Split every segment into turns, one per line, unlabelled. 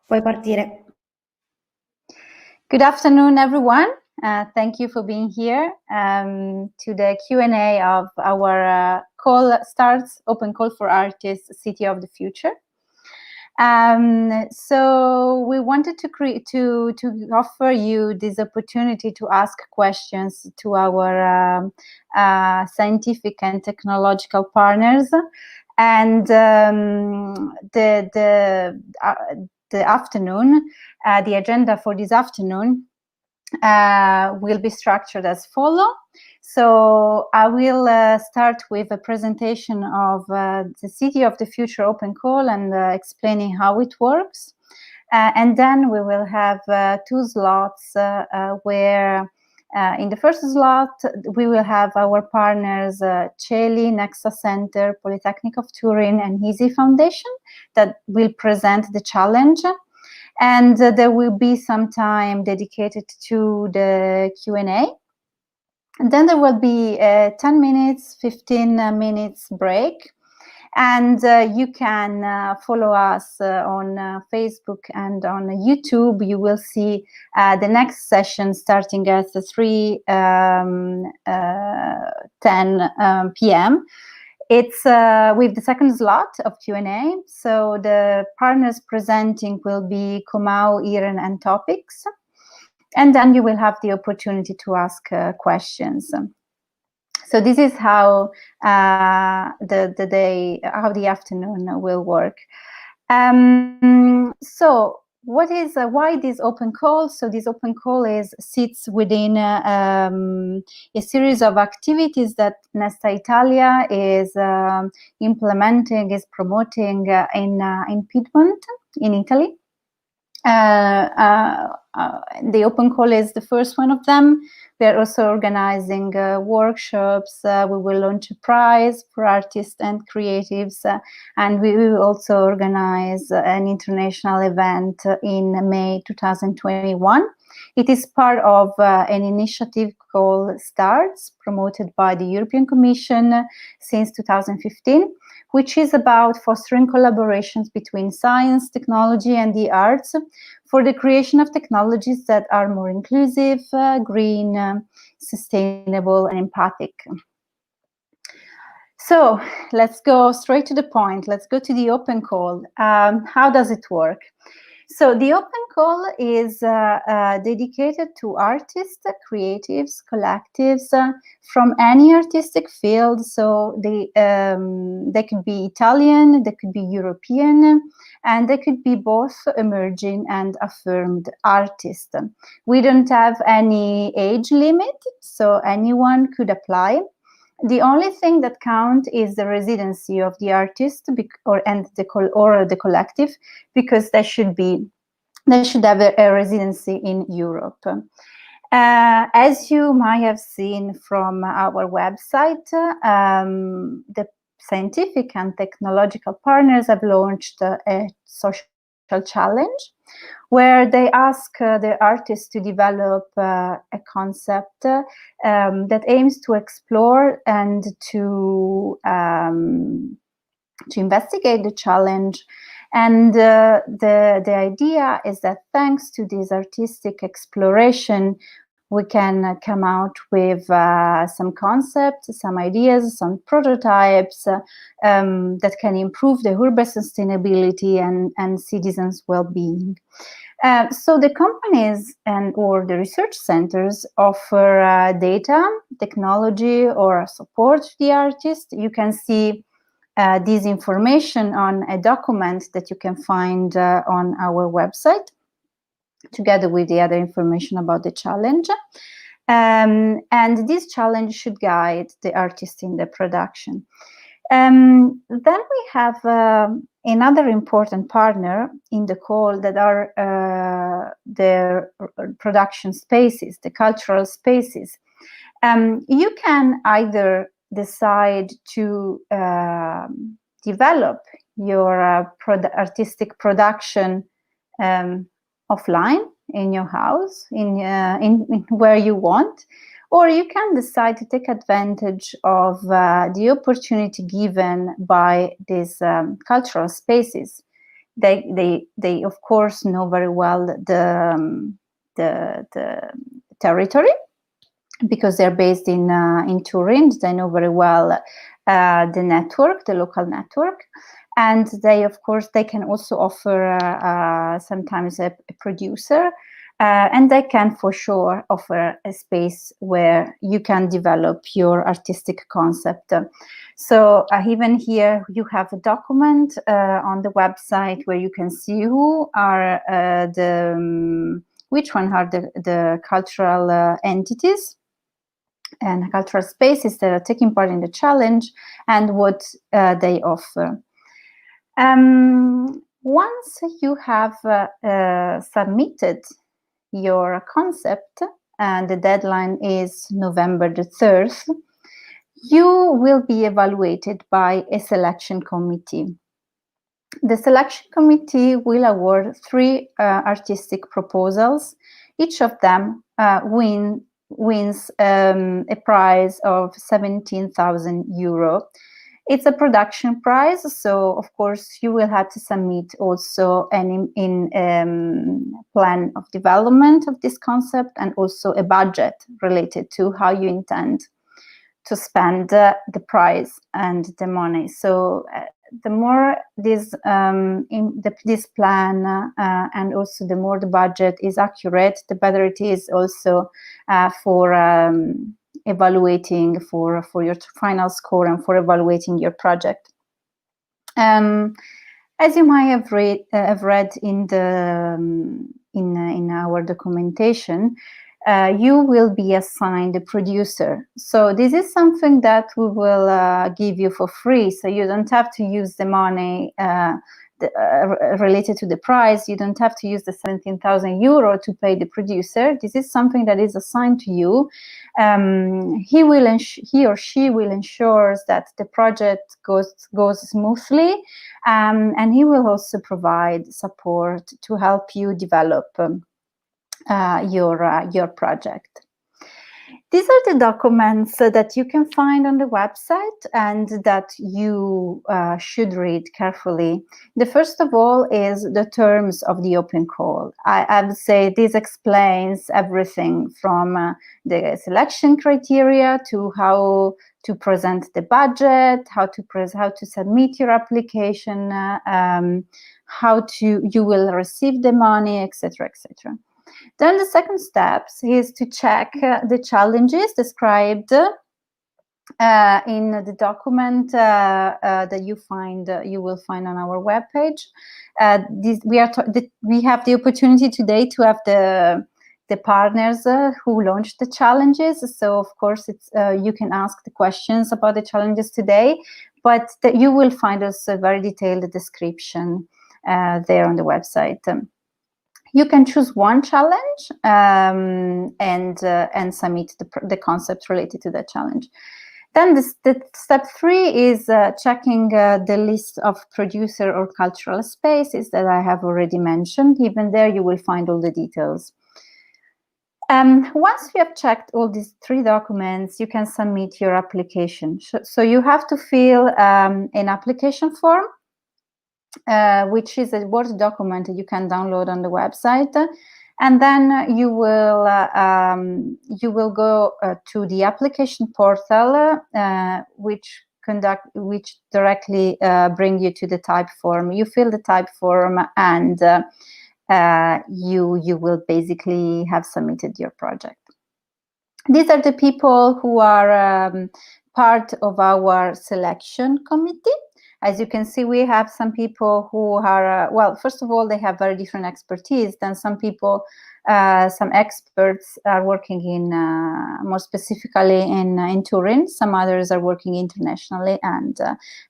Puoi partire.
Good afternoon, everyone. Thank you for being here to the Q&A of our open call for artists, City of the Future. So we wanted to offer you this opportunity to ask questions to our scientific and technological partners, and the agenda for this afternoon will be structured as follows. So I will start with a presentation of the City of the Future open call and explaining how it works. And then we will have two slots where in the first slot, we will have our partners CELI, Nexa Center, Polytechnic of Turin, and EASY Foundation that will present the challenge. And there will be some time dedicated to the Q&A. And then there will be a 10 minutes, 15 minutes break. And you can follow us on Facebook and on YouTube. You will see the next session starting at 3:10 p.m. It's with the second slot of Q&A. So the partners presenting will be Comau, Iren, and Topics. And then you will have the opportunity to ask questions. So this is how the afternoon will work. So why this open call? So this open call sits within a series of activities that Nesta Italia is implementing, is promoting in Piedmont, in Italy. The open call is the first one of them. We are also organizing workshops. We will launch a prize for artists and creatives, and we will also organize an international event in May 2021. It is part of an initiative called STARTS, promoted by the European Commission since 2015, which is about fostering collaborations between science, technology, and the arts for the creation of technologies that are more inclusive, green, sustainable, and empathic. So let's go straight to the point. Let's go to the open call. How does it work? So the open call is dedicated to artists, creatives, collectives from any artistic field. So they could be Italian, they could be European, and they could be both emerging and affirmed artists. We don't have any age limit, so anyone could apply. The only thing that counts is the residency of the artist or the collective, because they should have a residency in Europe. As you might have seen from our website, the scientific and technological partners have launched a social challenge where they ask the artists to develop a concept that aims to explore and to investigate the challenge. And the idea is that thanks to this artistic exploration, we can come out with some concepts, some ideas, some prototypes that can improve the urban sustainability and citizens' well-being. So the companies or the research centers offer data, technology, or support to the artist. You can see this information on a document that you can find on our website, together with the other information about the challenge. And this challenge should guide the artist in the production. Then we have another important partner in the call that are the production spaces, the cultural spaces. You can either decide to develop your artistic production offline in your house, in where you want, or you can decide to take advantage of the opportunity given by these cultural spaces. They of course know very well the territory, because they're based in Turin. They know very well the network, the local network, and they, of course, they can also offer sometimes a producer, and they can for sure offer a space where you can develop your artistic concept. So even here you have a document on the website where you can see who are which one are the cultural entities and cultural spaces that are taking part in the challenge, and what they offer. Once you have submitted your concept, and the deadline is November the 3rd, you will be evaluated by a selection committee. The selection committee will award 3 artistic proposals. Each of them wins a prize of 17,000 euro. It's a production prize, so of course you will have to submit also an plan of development of this concept, and also a budget related to how you intend to spend the prize and the money. So the more this plan and also the more the budget is accurate, the better it is also for evaluating for your final score and for evaluating your project. As you might have read in our documentation, you will be assigned a producer. So this is something that we will give you for free. So you don't have to use the money related to the prize. You don't have to use the 17,000 euro to pay the producer. This is something that is assigned to you. He or she will ensure that the project goes smoothly, and he will also provide support to help you develop your project. These are the documents that you can find on the website and that you should read carefully. The first of all is the terms of the open call. I would say this explains everything from the selection criteria to how to present the budget, how to submit your application, how you will receive the money, etc., etc. Then the second step is to check the challenges described in the document that you will find on our webpage. We have the opportunity today to have the partners who launched the challenges. So of course, you can ask the questions about the challenges today, but you will find also a very detailed description there on the website. You can choose one challenge and submit the concept related to that challenge. Then the step 3 is checking the list of producer or cultural spaces that I have already mentioned. Even there, you will find all the details. Once you have checked all these 3 documents, you can submit your application. So you have to fill an application form, which is a Word document that you can download on the website, and then you will go to the application portal, which directly bring you to the type form. You fill the type form, and you will basically have submitted your project. These are the people who are part of our selection committee. As you can see, we have some people who are, well, first of all, they have very different expertise. Then some people, some experts are working in, more specifically in Turin. Some others are working internationally and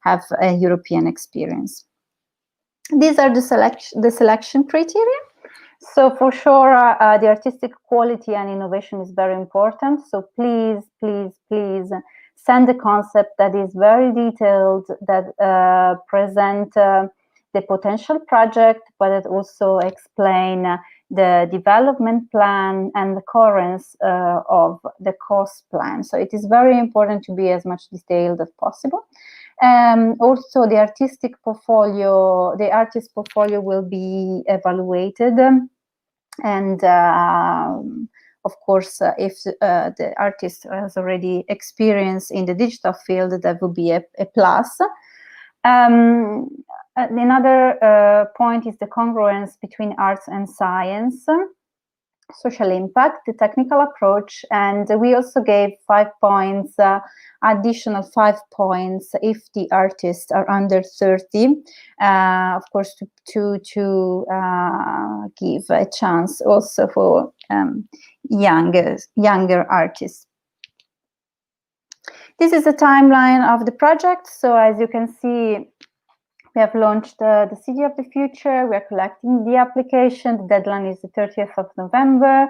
have a European experience. These are the selection criteria. So for sure, the artistic quality and innovation is very important. So please, please, please, send a concept that is very detailed, that present the potential project, but that also explain the development plan and the coherence of the cost plan. So it is very important to be as much detailed as possible. Also, the artist portfolio will be evaluated, and of course, if the artist has already experience in the digital field, that would be a plus. Another point is the congruence between arts and science, social impact, the technical approach, and we also gave 5 points, additional 5 points if the artists are under 30, of course, to give a chance also for younger artists. This is the timeline of the project. So as you can see, we have launched the City of the Future. We are collecting the application. The deadline is the 30th of November.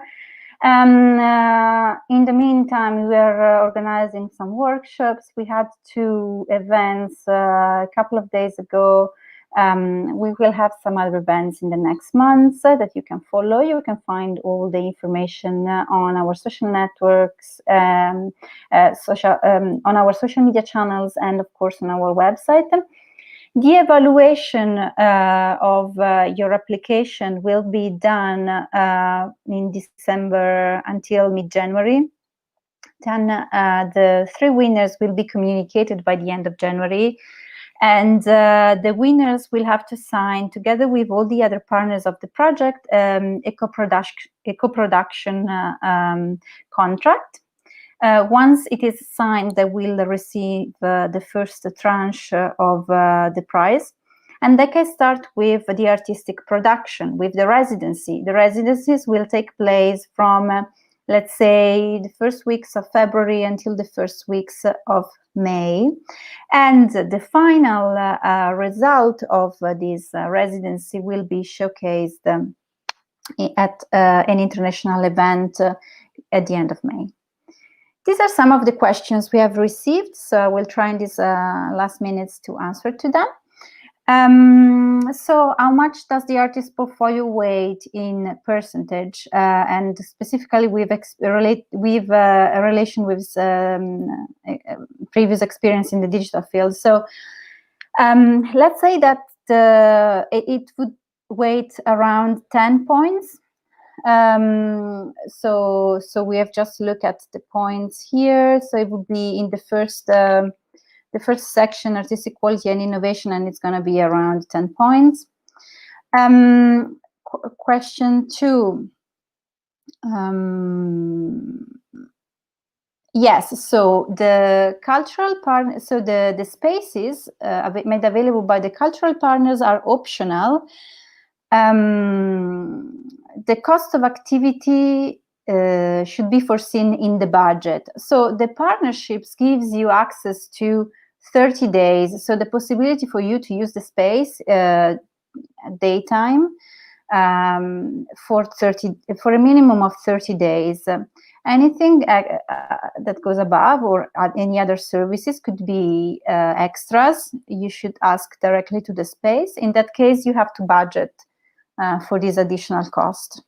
In the meantime, we are organizing some workshops. We had 2 events a couple of days ago. We will have some other events in the next months that you can follow. You can find all the information on our social networks, on our social media channels, and of course on our website. The evaluation of your application will be done in December until mid-January. Then the 3 winners will be communicated by the end of January. And the winners will have to sign, together with all the other partners of the project, a co-production contract. Once it is signed, they will receive the first tranche of the prize, and they can start with the artistic production, with the residency. The residencies will take place from, let's say, the first weeks of February until the first weeks of May. And the final result of this residency will be showcased at an international event at the end of May. These are some of the questions we have received, so I will try in these last minutes to answer to them. So how much does the artist portfolio weight in percentage, and specifically with a relation with previous experience in the digital field? So let's say that it would weight around 10 points. So we have just looked at the points here. So it would be in the first section, artistic quality and innovation, and it's going to be around 10 points. Question 2. Yes, so the cultural partner, so the spaces made available by the cultural partners are optional. The cost of activity should be foreseen in the budget. So the partnerships gives you access to 30 days. So the possibility for you to use the space daytime for a minimum of 30 days. Anything that goes above or any other services could be extras. You should ask directly to the space. In that case, you have to budget for this additional cost.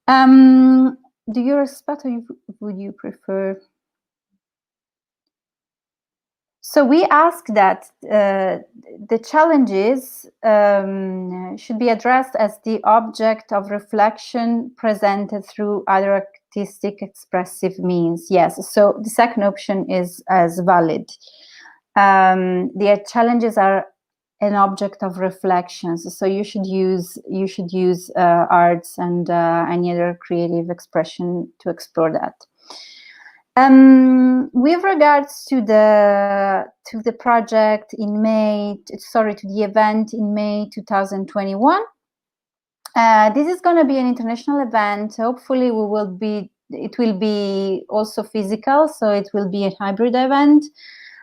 Do you respect, or would you prefer? So we ask that the challenges should be addressed as the object of reflection presented through other artistic expressive means. Yes, so the second option is as valid. The challenges are an object of reflections, so you should use arts and any other creative expression to explore that. With regards to the project in May, to the event in May 2021, this is going to be an international event. Hopefully, it will be also physical, so it will be a hybrid event.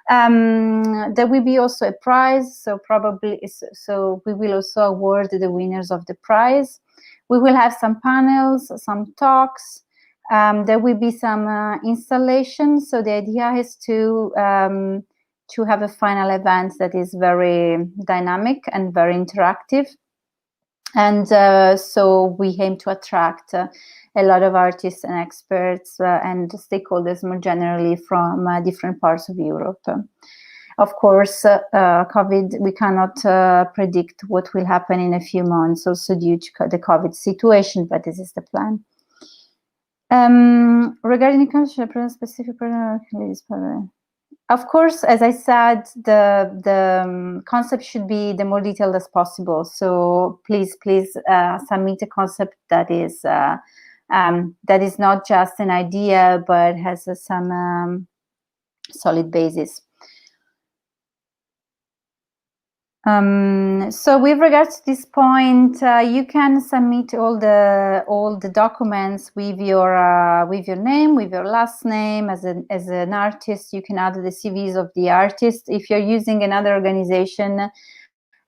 There will be also a prize, so we will also award the winners of the prize. We will have some panels, some talks. There will be some installations. So the idea is to have a final event that is very dynamic and very interactive. And so we aim to attract a lot of artists and experts and stakeholders more generally from different parts of Europe. Of course, COVID, we cannot predict what will happen in a few months, also due to the COVID situation, but this is the plan. Regarding the concept specific, of course, as I said, the concept should be the more detailed as possible. So please submit a concept that is not just an idea, but has some solid basis. So with regards to this point, you can submit all the documents with your name, with your last name. As an artist, you can add the CVs of the artist. If you're using another organization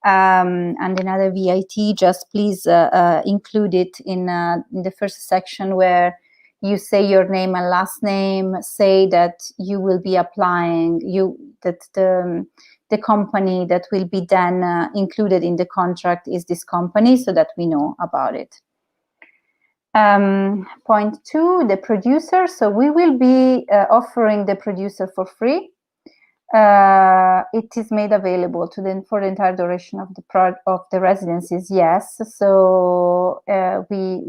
and another VIT, just please include it in the first section where you say your name and last name. Say that you will be applying. The company that will be then included in the contract is this company, so that we know about it. Point 2, the producer. So we will be offering the producer for free. It is made available for the entire duration of the residencies. Yes, so we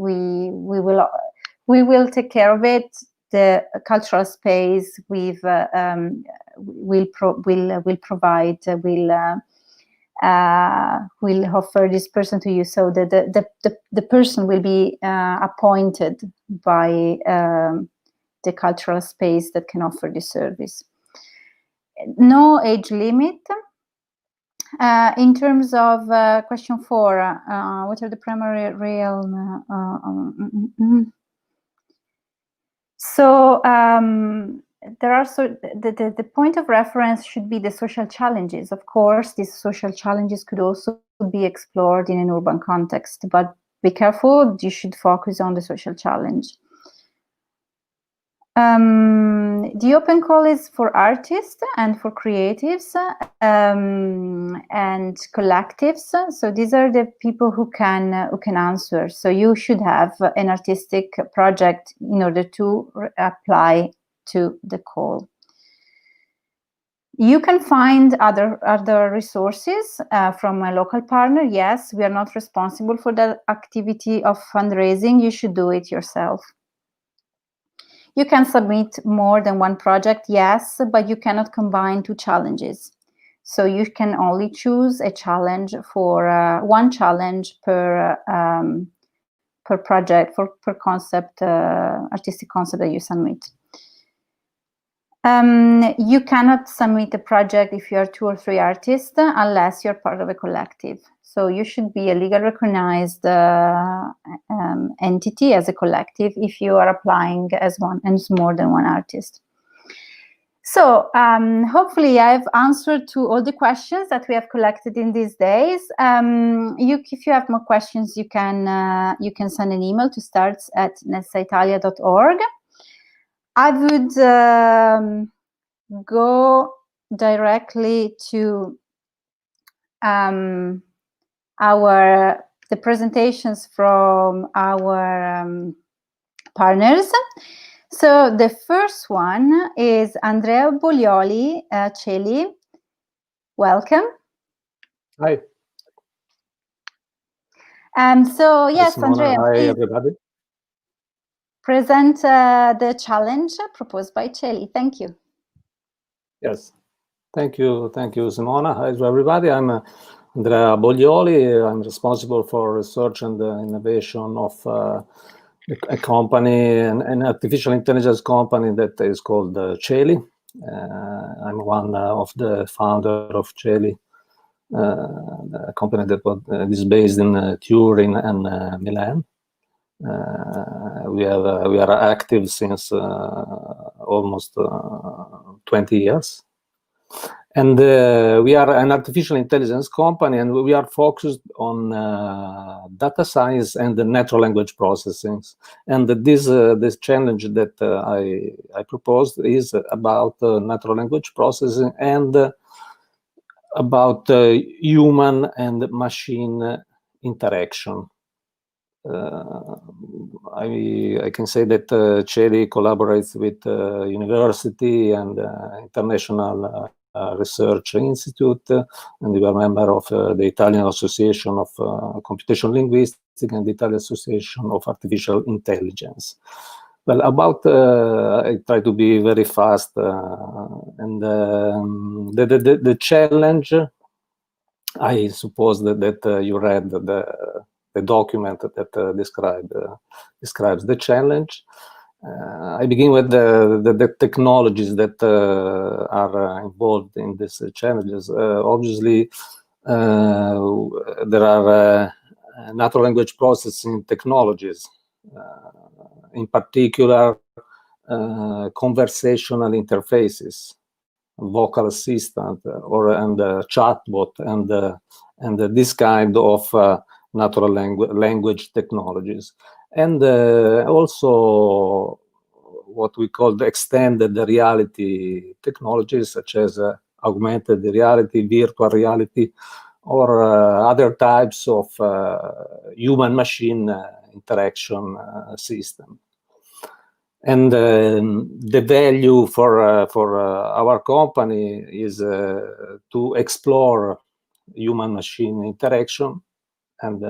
will take care of it. The cultural space will offer this person to you, so the person will be appointed by the cultural space that can offer this service. No age limit. In terms of question 4, what are the primary real? So there are the point of reference should be the social challenges. Of course, these social challenges could also be explored in an urban context, but be careful, you should focus on the social challenge. The open call is for artists and for creatives and collectives. So these are the people who can answer. So you should have an artistic project in order to apply to the call. You can find other resources from a local partner. Yes, we are not responsible for that activity of fundraising. You should do it yourself. You can submit more than one project, yes, but you cannot combine 2 challenges. So you can only choose a challenge for one challenge per project, per concept, artistic concept that you submit. You cannot submit a project if you are 2 or 3 artists unless you're part of a collective. So you should be a legal recognized entity as a collective if you are applying as one and more than one artist. So hopefully I've answered to all the questions that we have collected in these days. If you have more questions, you can send an email to starts@nessaitalia.org. I would go directly to the presentations from our partners. So the first one is Andrea Bolioli, Celi. Welcome.
Hi.
So yes, Andrea,
hi everybody.
Present the challenge proposed by Celi. Thank you.
Yes, thank you, Simona. Hi to everybody. I'm Andrea Bolioli. I'm responsible for research and innovation of a company, an artificial intelligence company that is called Celi. I'm one of the founder of Celi, a company that is based in Turin and Milan. We are active since almost 20 years. And we are an artificial intelligence company, and we are focused on data science and the natural language processing. And this challenge that I proposed is about natural language processing and about human and machine interaction. I can say that CERI collaborates with university and international research institute, and we are member of the Italian Association of Computational Linguistics and the Italian Association of Artificial Intelligence. Well, about I try to be very fast, and the challenge. I suppose that you read the document that describes the challenge. I begin with the technologies that are involved in these challenges. Obviously, there are natural language processing technologies, in particular conversational interfaces, vocal assistant, and chatbot, and this kind of natural language technologies, and also what we call the extended reality technologies, such as augmented reality, virtual reality, or other types of human-machine interaction system. And the value for our company is to explore human-machine interaction, and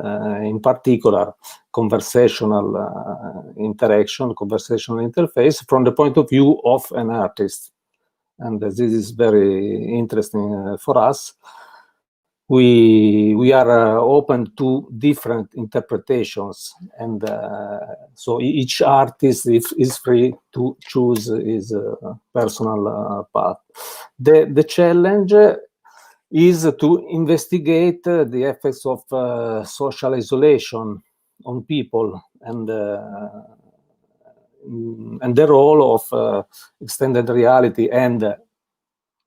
in particular conversational interaction, conversational interface, from the point of view of an artist. And this is very interesting for us. We are open to different interpretations, and so each artist is free to choose his personal path. The challenge is to investigate the effects of social isolation on people, and the role of extended reality and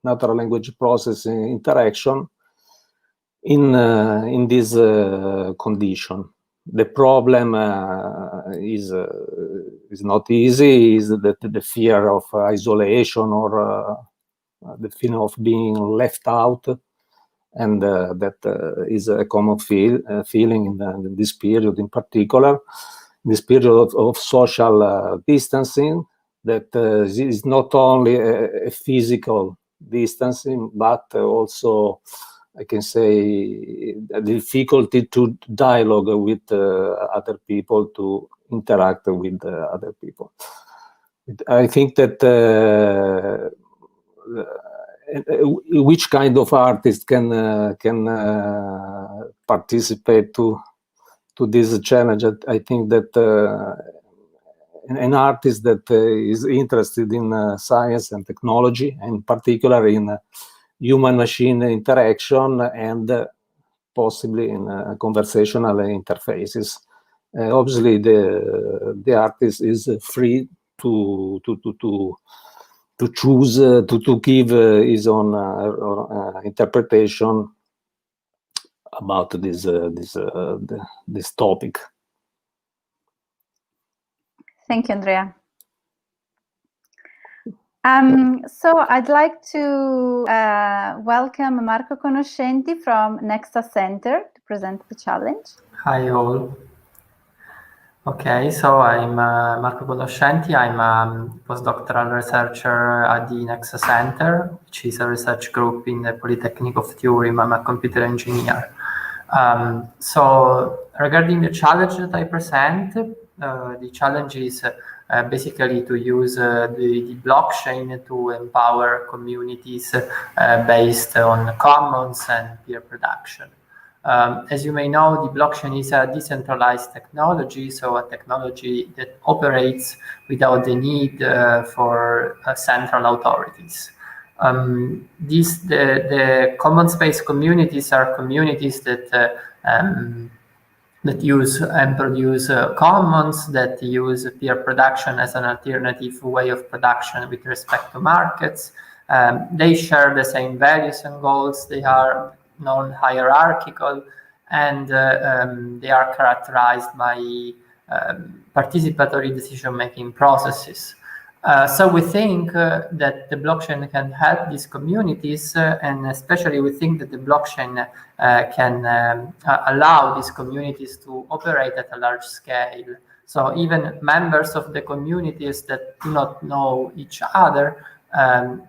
natural language processing interaction in this condition. The problem is not easy. Is that the fear of isolation, or the feeling of being left out, and that is a common feeling in this period, in particular, this period of social distancing, that is not only a physical distancing, but also, I can say, the difficulty to dialogue with other people, to interact with other people. I think that which kind of artist can participate to this challenge? I think that an artist that is interested in science and technology, and in particular in human-machine interaction, and possibly in conversational interfaces. Obviously, the artist is free to choose, to give his own interpretation about this topic.
Thank you, Andrea. So I'd like to welcome Marco Conoscenti from Nexa Center to present the challenge.
Hi all. Okay, so I'm Marco Conoscenti. I'm a postdoctoral researcher at the Nexa Center, which is a research group in the Polytechnic of Turin. I'm a computer engineer. So regarding the challenge that I present, the challenge is basically to use the blockchain to empower communities based on commons and peer production. As you may know, the blockchain is a decentralized technology, so a technology that operates without the need for central authorities. The commons-based communities are communities that use and produce commons, that use peer production as an alternative way of production with respect to markets. They share the same values and goals. They are non-hierarchical, and they are characterized by participatory decision-making processes. So we think that the blockchain can help these communities, and especially we think that the blockchain can allow these communities to operate at a large scale. So even members of the communities that do not know each other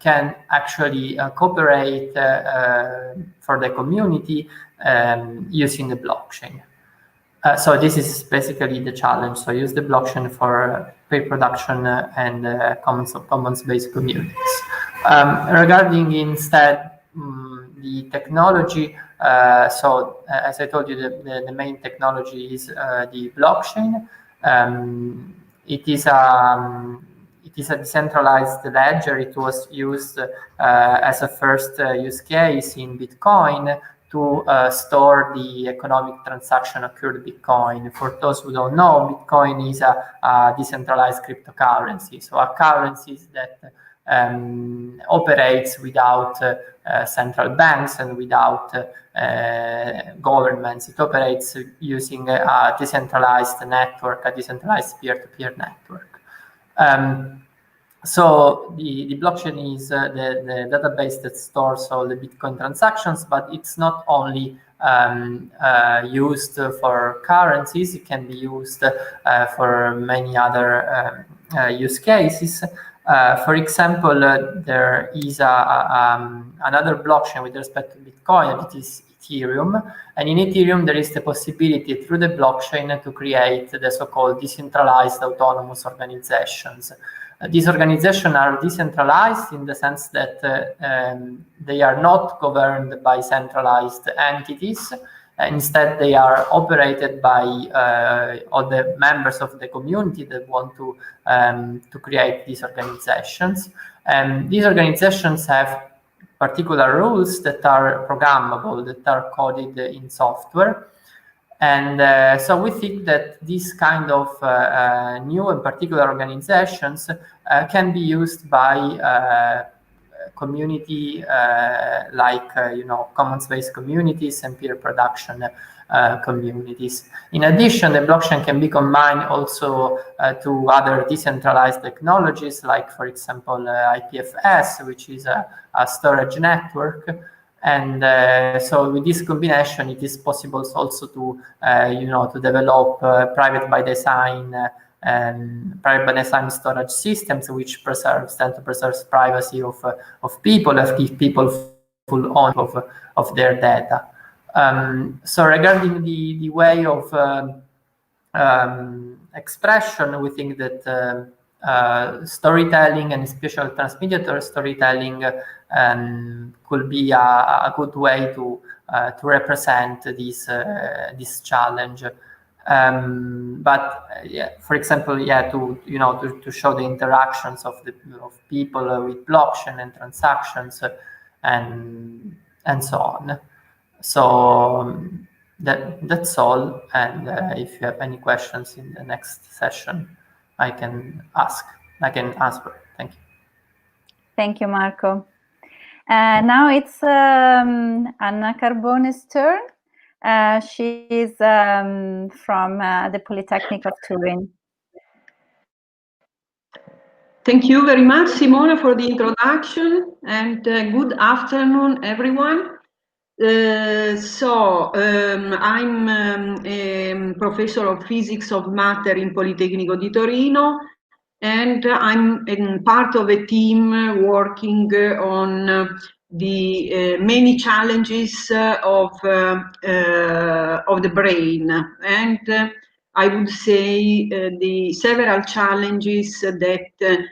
can actually cooperate for the community using the blockchain. So this is basically the challenge. So use the blockchain for pre-production and commons-based communities. Regarding instead the technology, so as I told you, the main technology is the blockchain. It is a decentralized ledger. It was used as a first use case in Bitcoin to store the economic transaction occurred Bitcoin. For those who don't know, Bitcoin is a decentralized cryptocurrency, so a currency that operates without central banks and without governments. It operates using a decentralized network, a decentralized peer-to-peer network. So the blockchain is the database that stores all the Bitcoin transactions, but it's not only used for currencies. It can be used for many other use cases. For example, there is another blockchain with respect to Bitcoin. It is Ethereum, and in Ethereum there is the possibility through the blockchain to create the so-called decentralized autonomous organizations. These organizations are decentralized in the sense that they are not governed by centralized entities. Instead, they are operated by all the members of the community that want to create these organizations. And these organizations have particular rules that are programmable, that are coded in software. And so we think that this kind of new and particular organizations can be used by community like commons-based communities and peer production communities. In addition, the blockchain can be combined also to other decentralized technologies, like, for example, IPFS, which is a storage network. And so with this combination, it is possible also to to develop private by design storage systems, which tend to preserve privacy of people and give people full ownership of their data. So regarding the way of expression, we think that storytelling and especially transmediatory storytelling could be a good way to represent this challenge. But for example, to show the interactions of people with blockchain and transactions and so on. So that's all. And if you have any questions in the next session, I can answer. Thank you.
Thank you, Marco. Now it's Anna Carbone's turn. She is from the Polytechnic of Turin.
Thank you very much, Simona, for the introduction, and good afternoon, everyone. I'm a professor of physics of matter in Politecnico di Torino, and I'm part of a team working on the many challenges of the brain, and I would say the several challenges that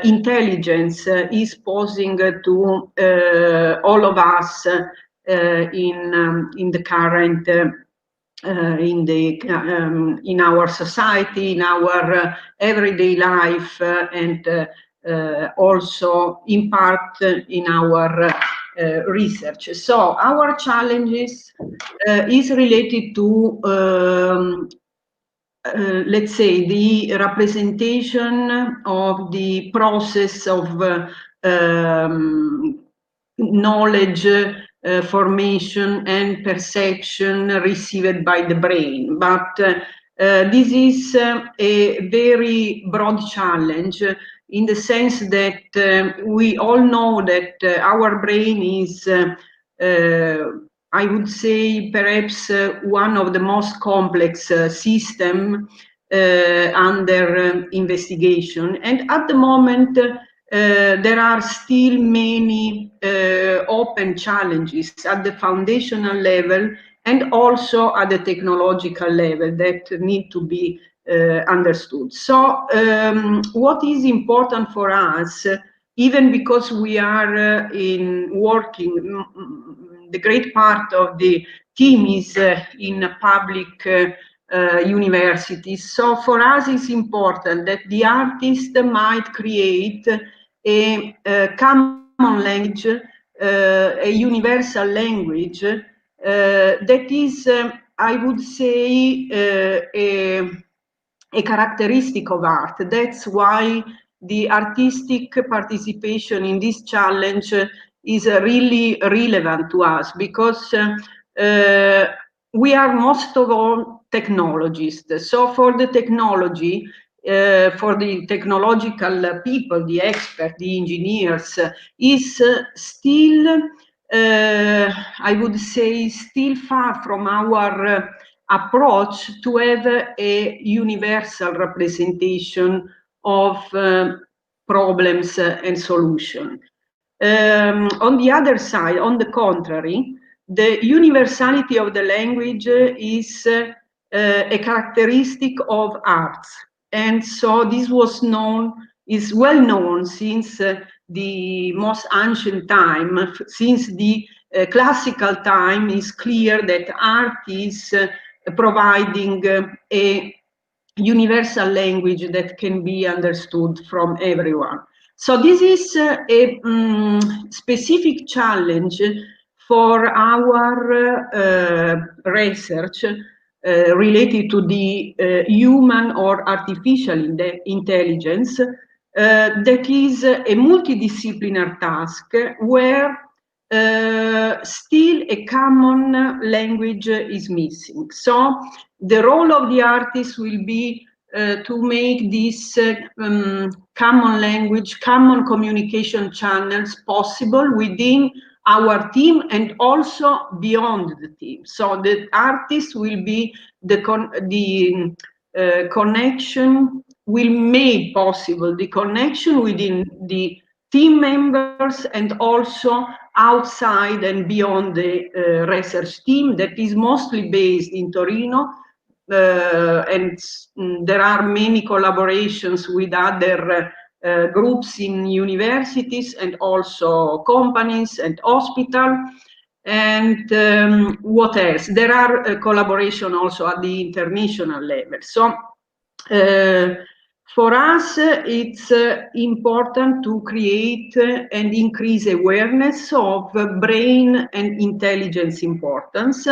intelligence is posing to all of us in the current in our society, in our everyday life, and also in part in our research. So our challenges is related to let's say the representation of the process of knowledge formation and perception received by the brain. But this is a very broad challenge in the sense that we all know that our brain is, I would say, perhaps one of the most complex systems under investigation. And at the moment, there are still many open challenges at the foundational level and also at the technological level that need to be understood. So what is important for us, even because we are working, the great part of the team is in public universities. So for us it's important that the artist might create a common language, a universal language that is, I would say, a characteristic of art. That's why the artistic participation in this challenge is really relevant to us, because we are most of all technologists. So for the technology, for the technological people, the experts, the engineers, is still, I would say, still far from our approach to have a universal representation of problems and solutions. On the other side, on the contrary, the universality of the language is a characteristic of arts. And so this is well known since the most ancient time, since the classical time. Is clear that art is providing a universal language that can be understood from everyone. So this is a specific challenge for our research related to the human or artificial intelligence. That is a multidisciplinary task where still a common language is missing. So the role of the artist will be to make this common language, common communication channels possible within our team and also beyond the team. So the artist will be the connection, will make possible the connection within the team members and also outside and beyond the research team that is mostly based in Torino. And there are many collaborations with other groups in universities and also companies and hospitals. And what else? There are collaboration also at the international level. So for us, it's important to create and increase awareness of brain and intelligence importance,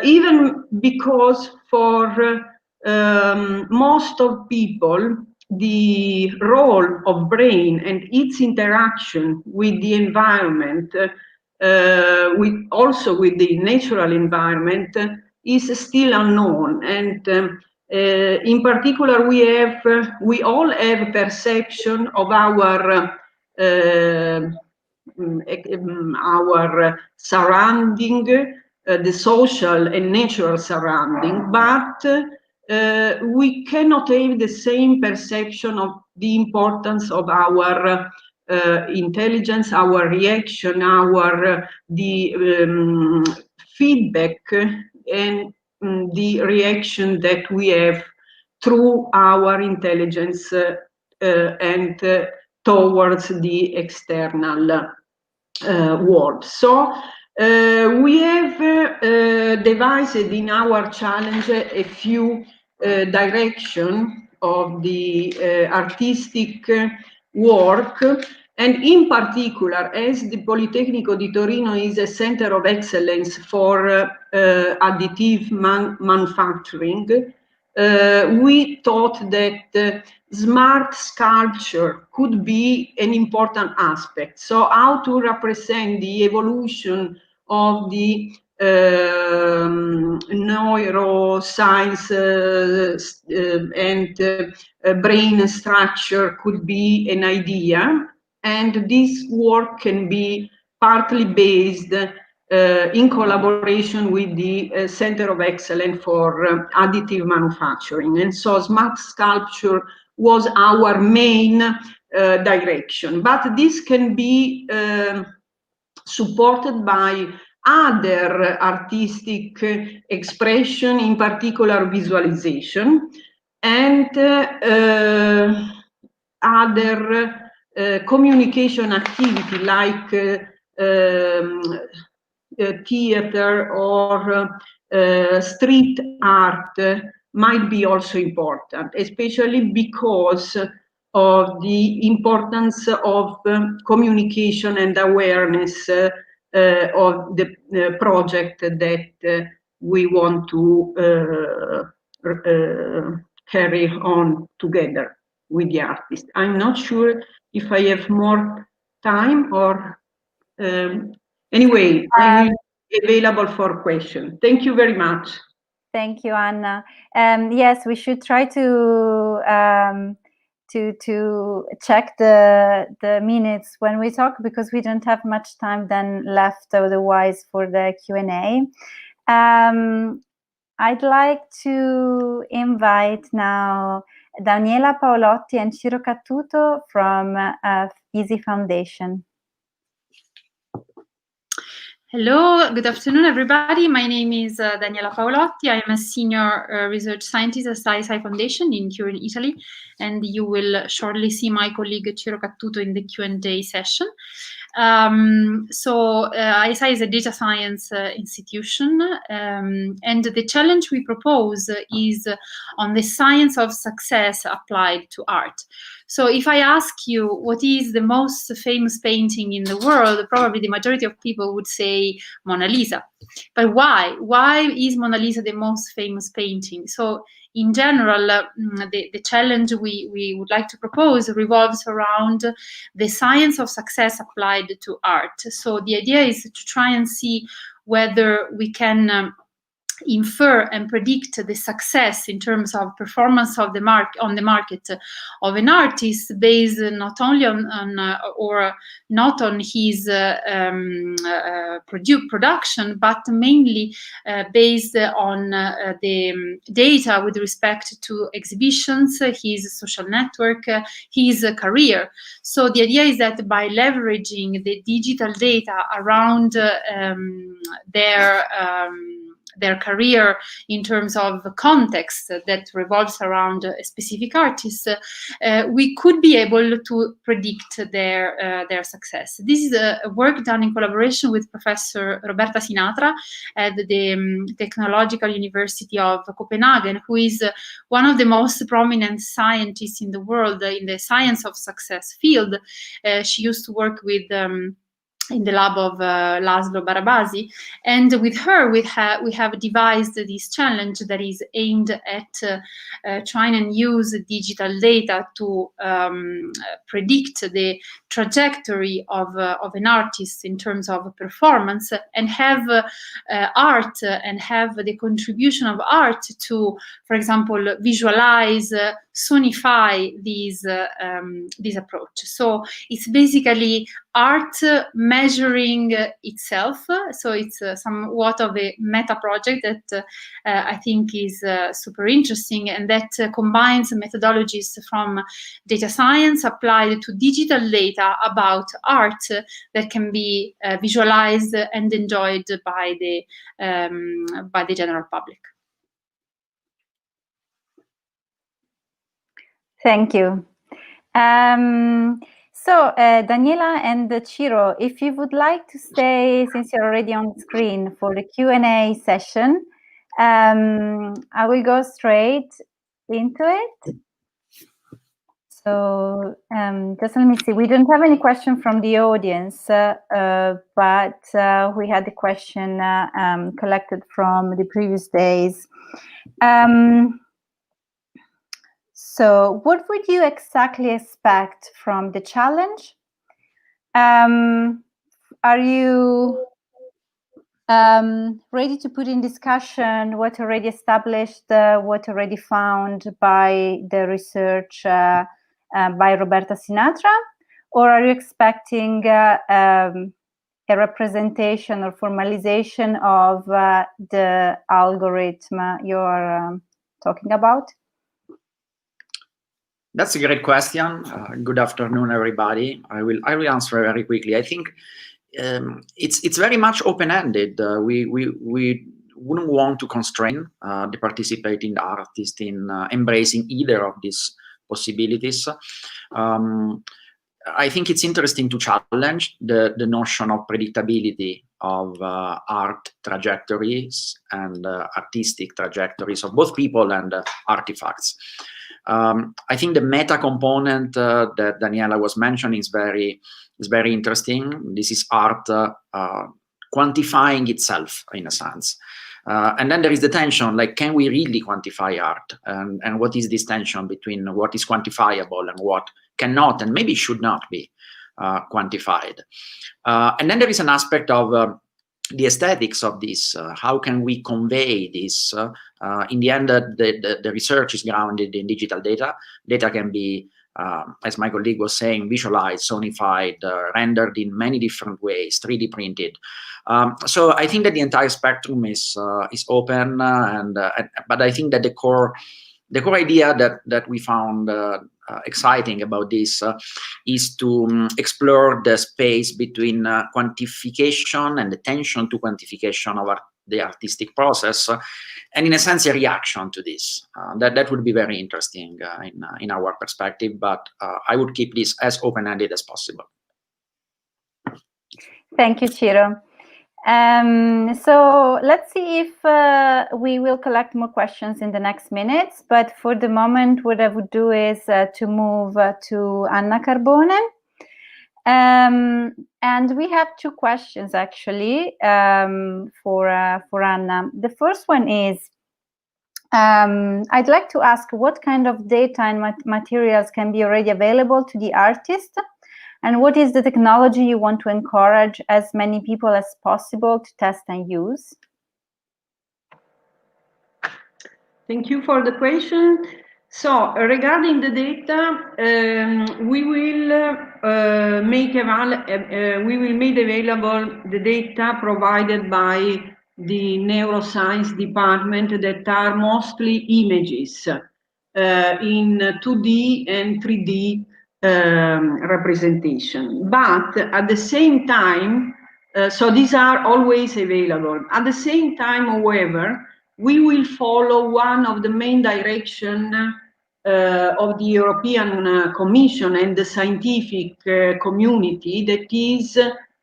even because for most of people, the role of brain and its interaction with the environment, also with the natural environment, is still unknown. And in particular, we all have perception of our surrounding, the social and natural surrounding, but we cannot have the same perception of the importance of our intelligence, our reaction, the feedback and the reaction that we have through our intelligence and towards the external world. So we have devised in our challenge a few directions of the artistic work, and in particular, as the Politecnico di Torino is a center of excellence for additive manufacturing, we thought that smart sculpture could be an important aspect. So how to represent the evolution of the neuroscience and brain structure could be an idea, and this work can be partly based in collaboration with the Center of Excellence for Additive Manufacturing. And so smart sculpture was our main direction. But this can be supported by other artistic expression, in particular visualization, and other communication activity like theater or street art might be also important, especially because of the importance of communication and awareness of the project that we want to carry on together with the artist. I'm not sure if I have more time or anyway, I will be available for questions. Thank you very much.
Thank you, Anna. Yes, we should try to check the minutes when we talk, because we don't have much time then left otherwise for the Q&A. I'd like to invite now Daniele Paoletti and Ciro Cattuto from Easy Foundation.
Hello, good afternoon, everybody. My name is Daniele Paoletti. I am a senior research scientist at ISI Foundation in Turin, Italy, and you will shortly see my colleague Ciro Cattuto in the Q&A session. ISI is a data science institution, and the challenge we propose is on the science of success applied to art. So if I ask you what is the most famous painting in the world, probably the majority of people would say Mona Lisa. But why? Why is Mona Lisa the most famous painting? So in general, the challenge we would like to propose revolves around the science of success applied to art. So the idea is to try and see whether we can infer and predict the success in terms of performance of the market of an artist based not only on his production, but mainly based on the data with respect to exhibitions, his social network, his career. So the idea is that by leveraging the digital data around their career in terms of the context that revolves around a specific artist, we could be able to predict their success. This is a work done in collaboration with Professor Roberta Sinatra at the Technological University of Copenhagen, who is one of the most prominent scientists in the world in the science of success field. She used to work with in the lab of Laszlo Barabasi, and with her we have devised this challenge that is aimed at trying and use digital data to predict the trajectory of an artist in terms of performance, and have art and have the contribution of art to, for example, visualize, sonify this approach. So it's basically art measuring itself. So it's somewhat of a meta project that I think is super interesting, and that combines methodologies from data science applied to digital data about art that can be visualized and enjoyed by the general public.
Thank you. So, Daniela and Ciro, if you would like to stay, since you're already on the screen, for the Q&A session, I will go straight into it. So, just let me see. We don't have any question from the audience, but we had a question collected from the previous days. So what would you exactly expect from the challenge? Are you ready to put in discussion what already established, what already found by the research by Roberta Sinatra, or are you expecting a representation or formalization of the algorithm you're talking about?
That's a great question. Good afternoon, everybody. I will answer very quickly. I think it's very much open-ended. We wouldn't want to constrain the participating artist in embracing either of these possibilities. I think it's interesting to challenge the notion of predictability of art trajectories and artistic trajectories of both people and artifacts. I think the meta component that Daniela was mentioning is very interesting. This is art quantifying itself in a sense. And then there is the tension, like, can we really quantify art? And what is this tension between what is quantifiable and what cannot and maybe should not be quantified? And then there is an aspect of the aesthetics of this. How can we convey this? In the end, the research is grounded in digital data. Data can be, as my colleague was saying, visualized, sonified, rendered in many different ways, 3D printed. So I think that the entire spectrum is open, but I think that the core idea that we found exciting about this is to explore the space between quantification and the tension to quantification of the artistic process, and in a sense a reaction to this. That would be very interesting in our perspective, but I would keep this as open-ended as possible.
Thank you, Ciro. So let's see if we will collect more questions in the next minutes, but for the moment what I would do is to move to Anna Carbone. And we have two questions actually for Anna. The first one is, I'd like to ask what kind of data and materials can be already available to the artist, and what is the technology you want to encourage as many people as possible to test and use?
Thank you for the question. So regarding the data, we will make available the data provided by the neuroscience department that are mostly images in 2D and 3D representation. But at the same time, so these are always available. At the same time, however, we will follow one of the main direction of the European Commission and the scientific community, that is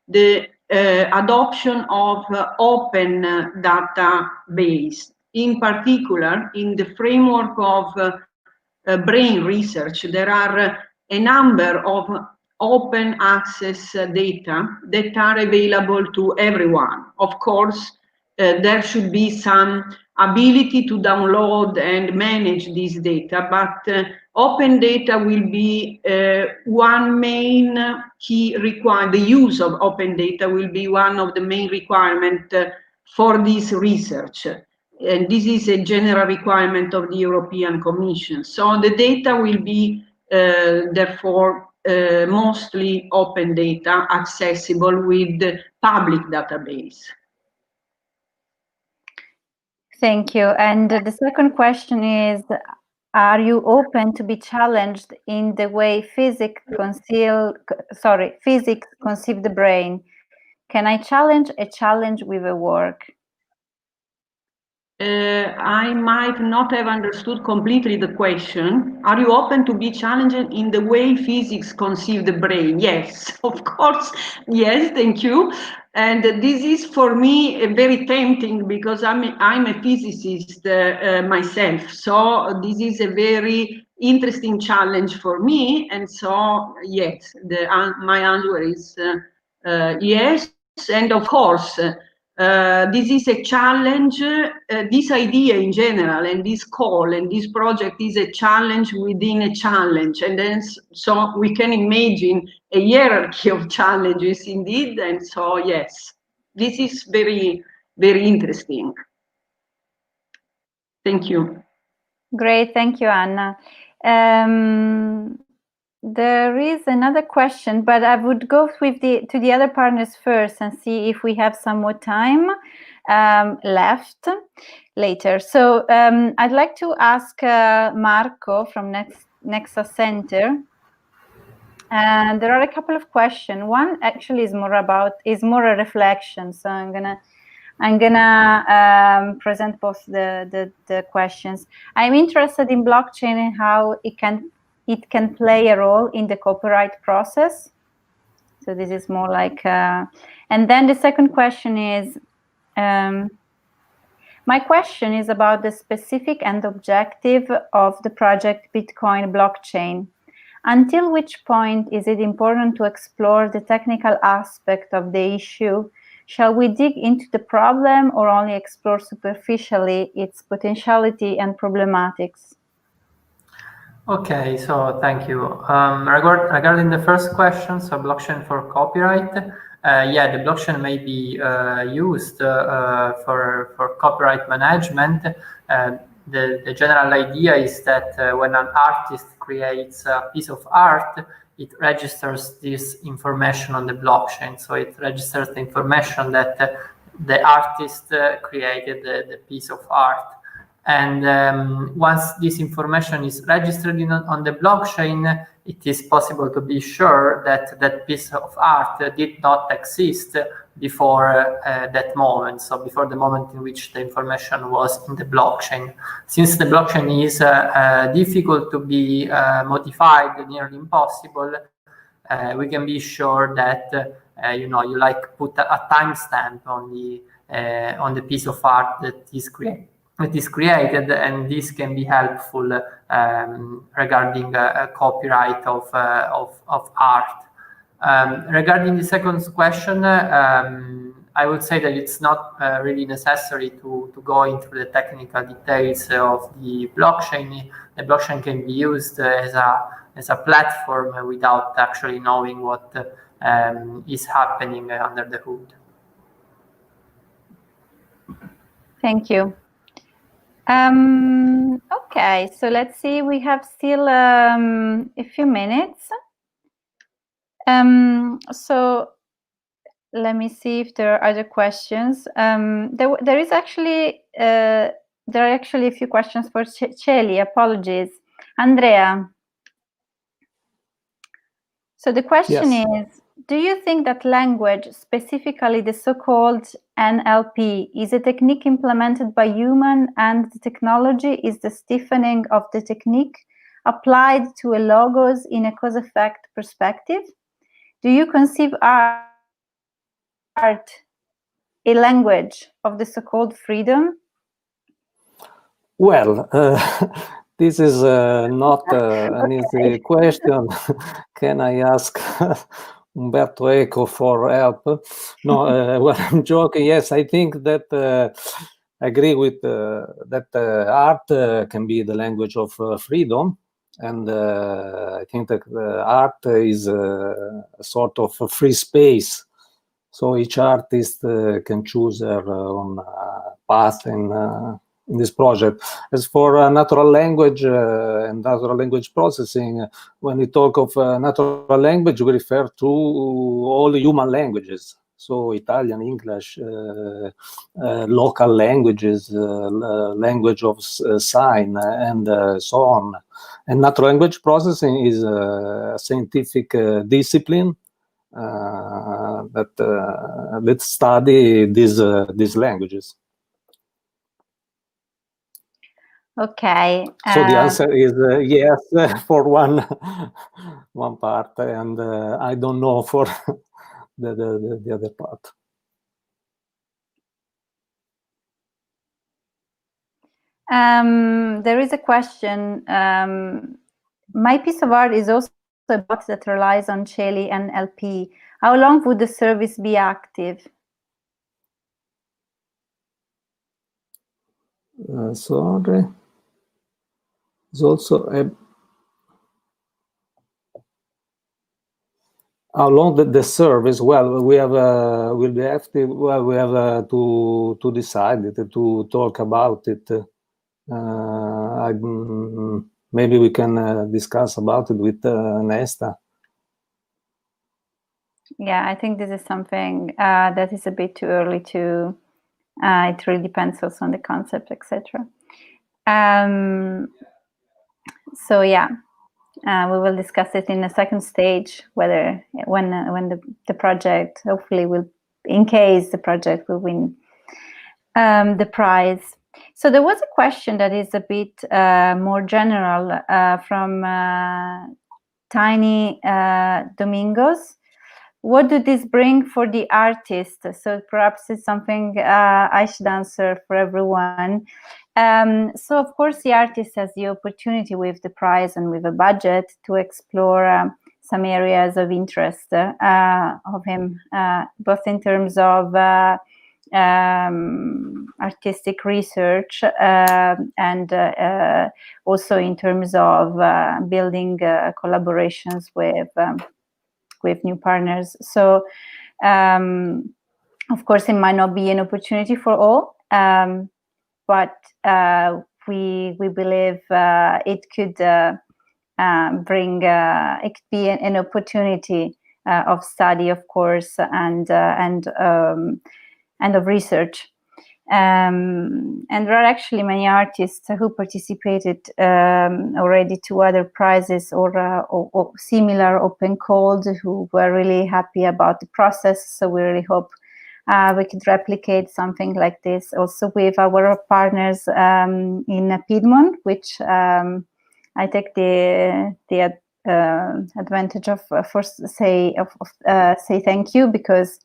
the adoption of open database. In particular, in the framework of brain research, there are a number of open access data that are available to everyone. Of course, there should be some ability to download and manage this data, but open data will be one main key requirement. The use of open data will be one of the main requirements for this research. And this is a general requirement of the European Commission. So the data will be, therefore, mostly open data accessible with the public database.
Thank you. And the second question is, are you open to be challenged in the way physics conceive the brain? Can I challenge a challenge with a work?
I might not have understood completely the question. Are you open to be challenged in the way physics conceive the brain? Yes, of course. Yes, thank you. And this is for me very tempting because I'm a physicist myself. So this is a very interesting challenge for me. And so, yes, my answer is yes. And of course, this is a challenge. This idea in general and this call and this project is a challenge within a challenge. And then so we can imagine a hierarchy of challenges indeed. And so, yes, this is very very interesting. Thank you.
Great, thank you, Anna. There is another question, but I would go with to the other partners first and see if we have some more time left later. So I'd like to ask Marco from Nexa Center. And there are a couple of questions. One actually is more a reflection. So I'm gonna present both the questions. I'm interested in blockchain and how it can play a role in the copyright process. So this is more like, and then the second question is, my question is about the specific and objective of the project Bitcoin blockchain. Until which point is it important to explore the technical aspect of the issue? Shall we dig into the problem or only explore superficially its potentiality and problematics?
Okay, so thank you. Regarding the first question, so blockchain for copyright, yeah, the blockchain may be used for copyright management. The general idea is that when an artist creates a piece of art, it registers this information on the blockchain. So it registers the information that the artist created the piece of art. And once this information is registered on the blockchain, it is possible to be sure that that piece of art did not exist before that moment, so before the moment in which the information was in the blockchain. Since the blockchain is difficult to be modified, nearly impossible, we can be sure that you like put a timestamp on the piece of art that is created, and this can be helpful regarding copyright of art. Regarding the second question, I would say that it's not really necessary to go into the technical details of the blockchain. The blockchain can be used as a platform without actually knowing what is happening under the hood.
Thank you. Okay, so let's see, we have still a few minutes. So let me see if there are other questions. There are actually a few questions for Celi. Apologies, Andrea. So the question is, do you think that language, specifically the so-called NLP, is a technique implemented by human, and the technology is the stiffening of the technique applied to a logos in a cause-effect perspective? Do you conceive art a language of the so-called freedom?
Well, this is not an easy question. Can I ask Umberto Eco for help? No, well, I'm joking. Yes, I think that I agree with that art can be the language of freedom. And I think that art is a sort of a free space. So each artist can choose their own path in this project. As for natural language and natural language processing, when we talk of natural language, we refer to all human languages. So Italian, English, local languages, language of sign, and so on. And natural language processing is a scientific discipline that study these languages.
Okay.
So the answer is yes for one part, and I don't know for the other part.
There is a question. My piece of art is also a bot that relies on Celi and NLP. How long would the service be active?
Sorry. There's also how long the service? Well, we have we have to decide it, to talk about it. Maybe we can discuss about it with Nesta.
Yeah, I think this is something that is a bit too early to. It really depends also on the concept, etc. So yeah, we will discuss it in the second stage, whether when the project hopefully will, in case the project will win the prize. So there was a question that is a bit more general from Tiny Domingos. What do this bring for the artist? So perhaps it's something I should answer for everyone. So of course the artist has the opportunity with the prize and with a budget to explore some areas of interest of him, both in terms of artistic research and also in terms of building collaborations with new partners. So of course it might not be an opportunity for all, but we believe it could bring it could be an opportunity of study, of course, and of research. And there are actually many artists who participated already to other prizes or similar open calls, who were really happy about the process. So we really hope we could replicate something like this also with our partners in Piedmont, which I take the advantage of first say thank you, because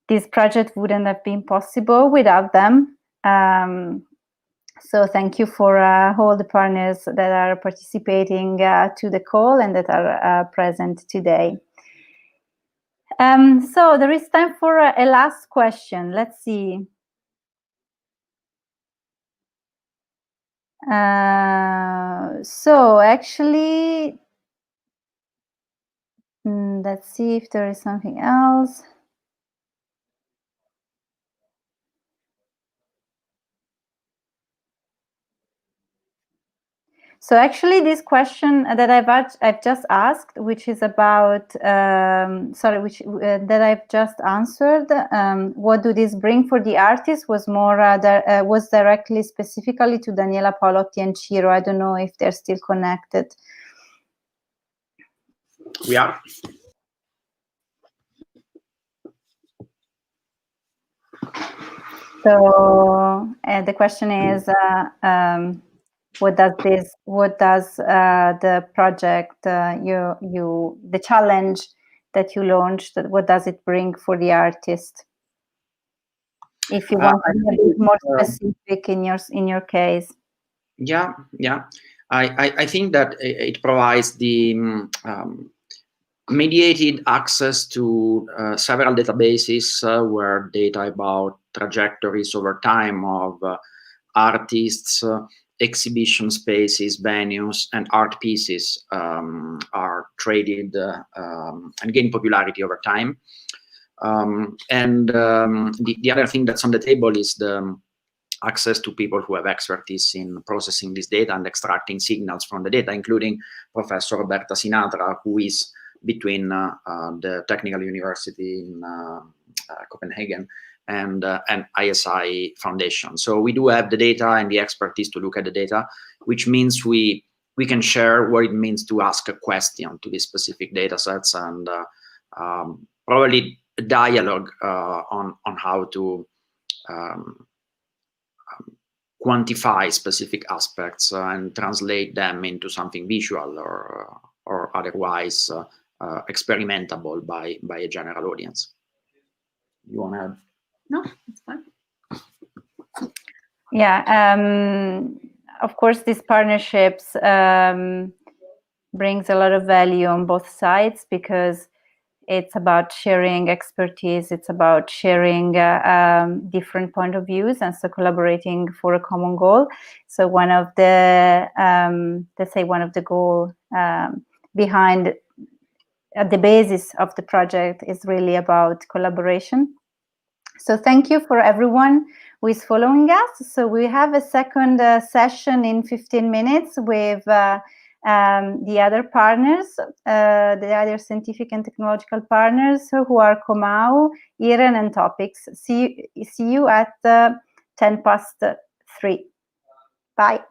this project wouldn't have been possible without them. So thank you for all the partners that are participating to the call and that are present today. So there is time for a last question. Let's see. So actually, let's see if there is something else. So actually, this question that I've just asked, which is about that I've just answered, what do this bring for the artist, was more was directly specifically to Daniele Paoletti and Ciro. I don't know if they're still connected.
We are.
So the question is, what does the project, the challenge that you launched, what does it bring for the artist? If you want to be a bit more specific in your case.
Yeah. I think that it provides the mediated access to several databases where data about trajectories over time of artists, exhibition spaces, venues, and art pieces are traded and gain popularity over time. The other thing that's on the table is the access to people who have expertise in processing this data and extracting signals from the data, including Professor Roberta Sinatra, who is between the Technical University in Copenhagen and ISI Foundation. So we do have the data and the expertise to look at the data, which means we can share what it means to ask a question to these specific data sets, and probably a dialogue on how to quantify specific aspects and translate them into something visual or otherwise experimentable by a general audience. You want to add?
No, it's fine.
Yeah, of course, these partnerships brings a lot of value on both sides, because it's about sharing expertise, it's about sharing different point of views, and so collaborating for a common goal. So one of the let's say one of the goal behind at the basis of the project is really about collaboration. So thank you for everyone who is following us. So we have a second session in 15 minutes with the other partners, the other scientific and technological partners who are Comau, IREN, and Topics. See you at 3:10. Bye.